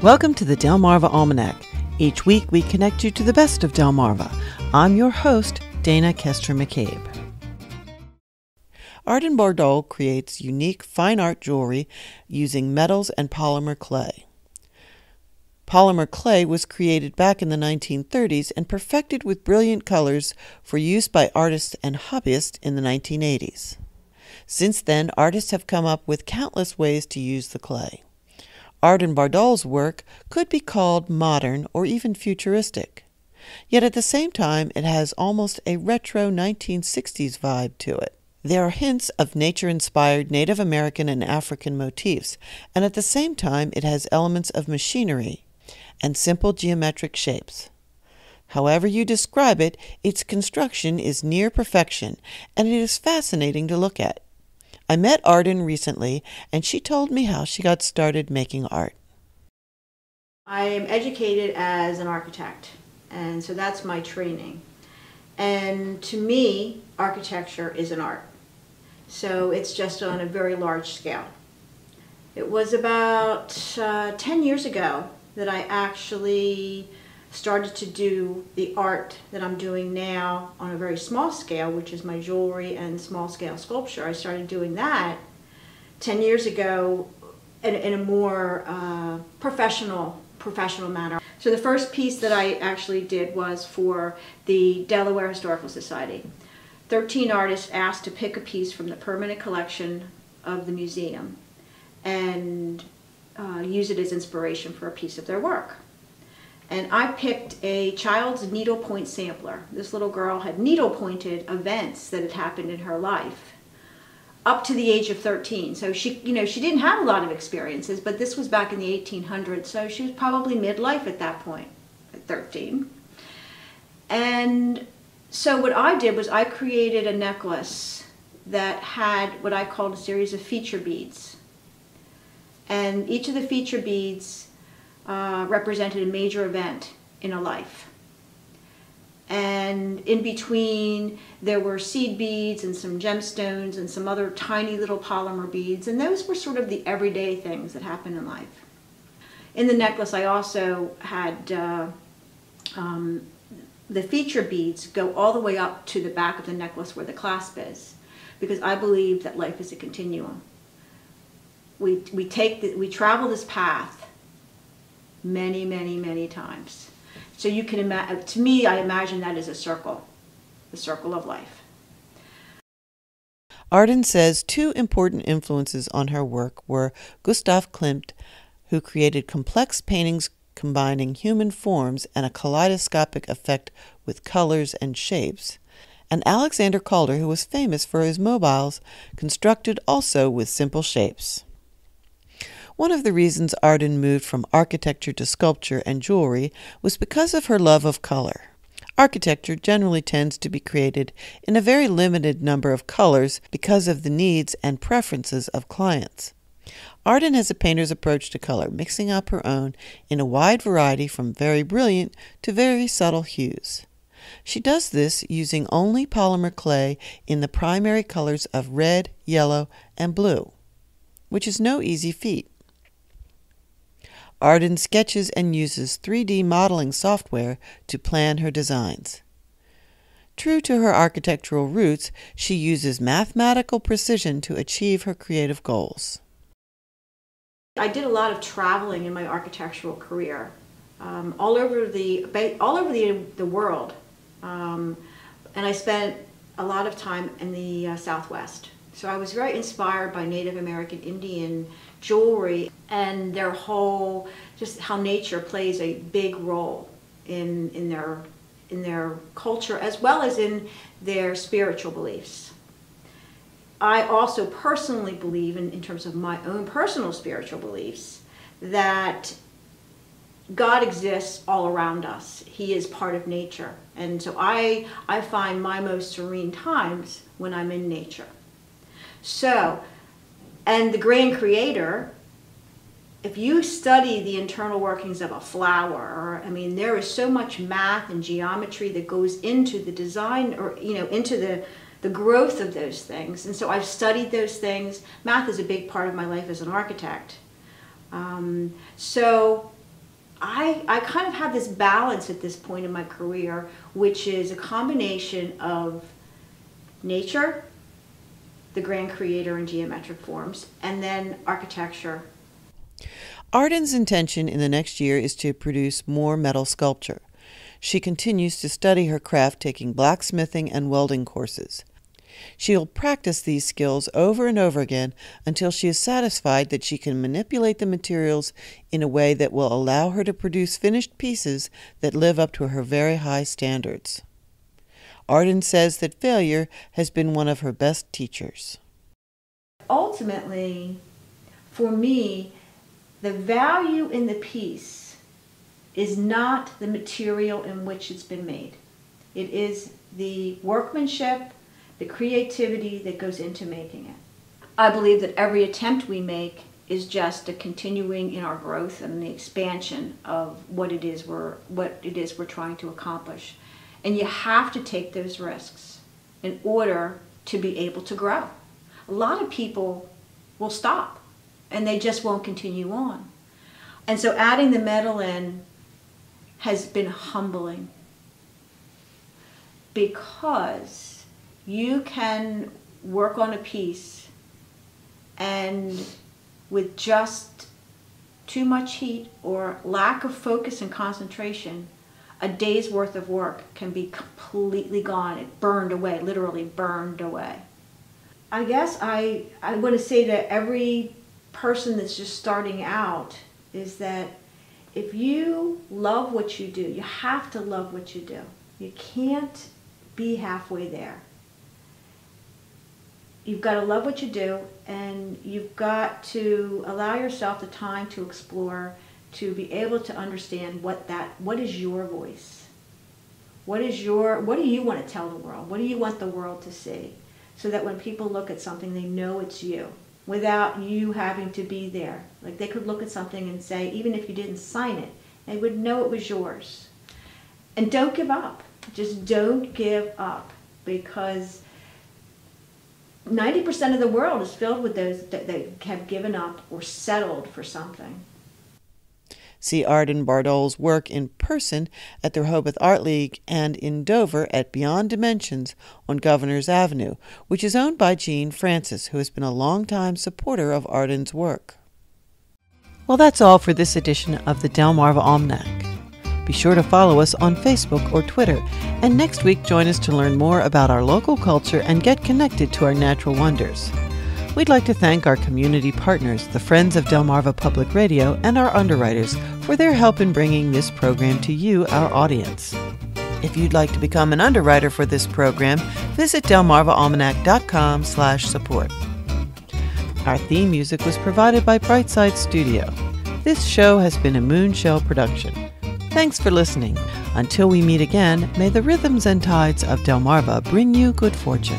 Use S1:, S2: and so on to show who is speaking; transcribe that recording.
S1: Welcome to the Delmarva Almanac. Each week we connect you to the best of Delmarva. I'm your host, Dana Kester McCabe. Arden Bardol creates unique fine art jewelry using metals and polymer clay. Polymer clay was created back in the 1930s and perfected with brilliant colors for use by artists and hobbyists in the 1980s. Since then, artists have come up with countless ways to use the clay. Arden Bardol's work could be called modern or even futuristic. Yet at the same time, it has almost a retro 1960s vibe to it. There are hints of nature-inspired Native American and African motifs, and at the same time it has elements of machinery and simple geometric shapes. However you describe it, its construction is near perfection, and it is fascinating to look at. I met Arden recently, and she told me how she got started making art.
S2: I am educated as an architect, and so that's my training. And to me, architecture is an art. So it's just on a very large scale. It was about 10 years ago that I actually started to do the art that I'm doing now on a very small scale, which is my jewelry and small scale sculpture. I started doing that 10 years ago in a more professional manner. So the first piece that I actually did was for the Delaware Historical Society. 13 artists asked to pick a piece from the permanent collection of the museum and use it as inspiration for a piece of their work. And I picked a child's needlepoint sampler. This little girl had needle-pointed events that had happened in her life up to the age of 13. So she didn't have a lot of experiences, but this was back in the 1800s, so she was probably midlife at that point, at 13. And so what I did was I created a necklace that had what I called a series of feature beads. And each of the feature beads represented a major event in a life. And in between there were seed beads and some gemstones and some other tiny little polymer beads, and those were sort of the everyday things that happen in life. In the necklace I also had the feature beads go all the way up to the back of the necklace where the clasp is, because I believe that life is a continuum. We travel this path many times. So you can imagine, to me, I imagine that as a circle, the circle of life.
S1: Arden says two important influences on her work were Gustav Klimt, who created complex paintings combining human forms and a kaleidoscopic effect with colors and shapes, and Alexander Calder, who was famous for his mobiles, constructed also with simple shapes. One of the reasons Arden moved from architecture to sculpture and jewelry was because of her love of color. Architecture generally tends to be created in a very limited number of colors because of the needs and preferences of clients. Arden has a painter's approach to color, mixing up her own in a wide variety from very brilliant to very subtle hues. She does this using only polymer clay in the primary colors of red, yellow, and blue, which is no easy feat. Arden sketches and uses 3D modeling software to plan her designs. True to her architectural roots, she uses mathematical precision to achieve her creative goals.
S2: I did a lot of traveling in my architectural career, all over the world, and I spent a lot of time in the Southwest. So I was very inspired by Native American Indian jewelry and their whole, just how nature plays a big role in their culture as well as in their spiritual beliefs. I also personally believe, in terms of my own personal spiritual beliefs, that God exists all around us. He is part of nature. And so I find my most serene times when I'm in nature. So, and the grand creator, if you study the internal workings of a flower, I mean, there is so much math and geometry that goes into the design, or, into the growth of those things. And so I've studied those things. Math is a big part of my life as an architect. So I kind of have this balance at this point in my career, which is a combination of nature, the grand creator in geometric forms, and then architecture.
S1: Arden's intention in the next year is to produce more metal sculpture. She continues to study her craft, taking blacksmithing and welding courses. She'll practice these skills over and over again until she is satisfied that she can manipulate the materials in a way that will allow her to produce finished pieces that live up to her very high standards. Arden says that failure has been one of her best teachers.
S2: Ultimately, for me, the value in the piece is not the material in which it's been made. It is the workmanship, the creativity that goes into making it. I believe that every attempt we make is just a continuing in our growth and the expansion of what it is we're trying to accomplish. And you have to take those risks in order to be able to grow. A lot of people will stop and they just won't continue on. And so adding the metal in has been humbling, because you can work on a piece and with just too much heat or lack of focus and concentration, a day's worth of work can be completely gone. It burned away, literally burned away. I guess I want to say to every person that's just starting out is that if you love what you do, you have to love what you do. You can't be halfway there. You've got to love what you do, and you've got to allow yourself the time to explore, to be able to understand what is your voice. What do you want to tell the world? What do you want the world to see? So that when people look at something, they know it's you, without you having to be there. Like, they could look at something and say, even if you didn't sign it, they would know it was yours. And don't give up. Just don't give up, because 90% of the world is filled with those that have given up or settled for something.
S1: See Arden Bardol's work in person at the Rehoboth Art League and in Dover at Beyond Dimensions on Governor's Avenue, which is owned by Jean Francis, who has been a longtime supporter of Arden's work. Well, that's all for this edition of the Delmarva Almanac. Be sure to follow us on Facebook or Twitter, and next week join us to learn more about our local culture and get connected to our natural wonders. We'd like to thank our community partners, the Friends of Delmarva Public Radio, and our underwriters for their help in bringing this program to you, our audience. If you'd like to become an underwriter for this program, visit delmarvaalmanac.com/support. Our theme music was provided by Brightside Studio. This show has been a Moonshell production. Thanks for listening. Until we meet again, may the rhythms and tides of Delmarva bring you good fortune.